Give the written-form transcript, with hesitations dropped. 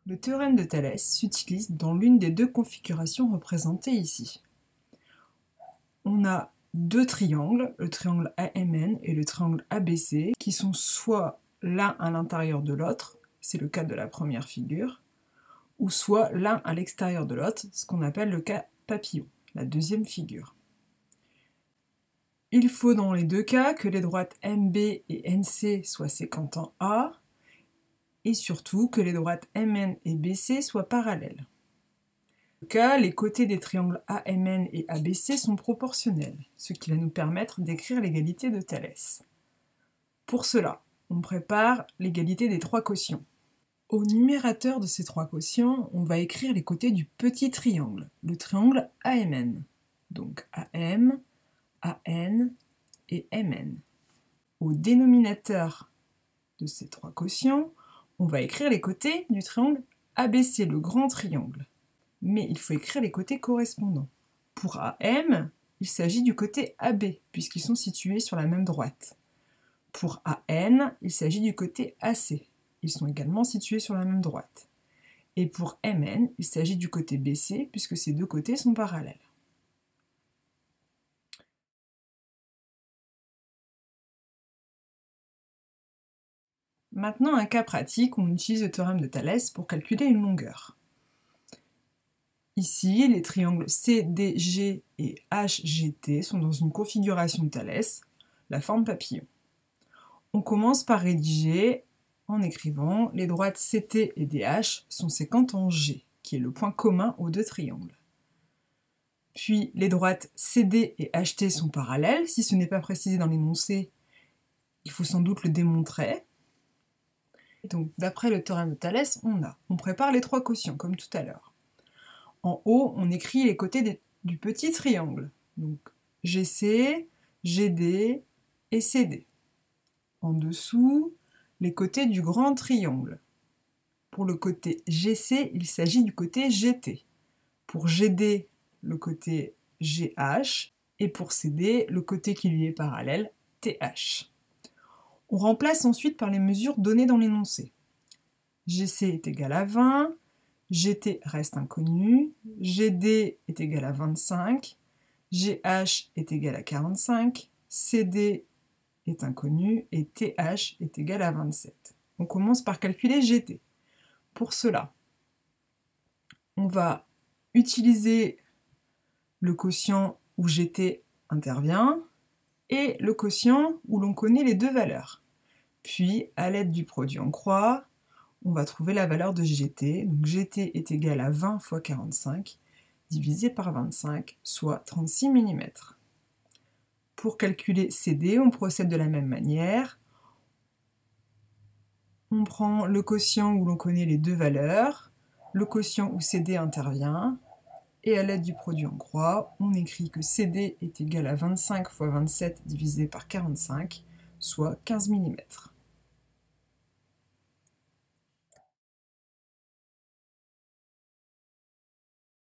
Le théorème de Thalès s'utilise dans l'une des deux configurations représentées ici. On a deux triangles, le triangle AMN et le triangle ABC, qui sont soit l'un à l'intérieur de l'autre, c'est le cas de la première figure, ou soit l'un à l'extérieur de l'autre, ce qu'on appelle le cas papillon, la deuxième figure. Il faut dans les deux cas que les droites MB et NC soient séquentes en A, et surtout que les droites MN et BC soient parallèles. Dans ce cas, les côtés des triangles AMN et ABC sont proportionnels, ce qui va nous permettre d'écrire l'égalité de Thalès. Pour cela, on prépare l'égalité des trois quotients. Au numérateur de ces trois quotients, on va écrire les côtés du petit triangle, le triangle AMN. Donc AM, AN et MN. Au dénominateur de ces trois quotients, on va écrire les côtés du triangle ABC, le grand triangle. Mais il faut écrire les côtés correspondants. Pour AM, il s'agit du côté AB, puisqu'ils sont situés sur la même droite. Pour AN, il s'agit du côté AC. Ils sont également situés sur la même droite. Et pour MN, il s'agit du côté BC, puisque ces deux côtés sont parallèles. Maintenant, un cas pratique où on utilise le théorème de Thalès pour calculer une longueur. Ici, les triangles CDG et HGT sont dans une configuration de Thalès, la forme papillon. On commence par rédiger en écrivant les droites CT et DH sont séquentes en G, qui est le point commun aux deux triangles. Puis les droites CD et HT sont parallèles. Si ce n'est pas précisé dans l'énoncé, il faut sans doute le démontrer. Donc d'après le théorème de Thalès, on prépare les trois quotients, comme tout à l'heure. En haut, on écrit les côtés du petit triangle, donc GC, GD et CD. En dessous, les côtés du grand triangle. Pour le côté GC, il s'agit du côté GT. Pour GD, le côté GH, et pour CD, le côté qui lui est parallèle, TH. On remplace ensuite par les mesures données dans l'énoncé. GC est égal à 20, GT reste inconnu, GD est égal à 25, GH est égal à 45, CD est inconnu et TH est égal à 27. On commence par calculer GT. Pour cela, on va utiliser le quotient où GT intervient et le quotient où l'on connaît les deux valeurs. Puis, à l'aide du produit en croix, on va trouver la valeur de GT. Donc GT est égal à 20 fois 45 divisé par 25, soit 36 mm. Pour calculer CD, on procède de la même manière. On prend le quotient où l'on connaît les deux valeurs, le quotient où CD intervient, et à l'aide du produit en croix, on écrit que CD est égal à 25 fois 27 divisé par 45, soit 15 mm.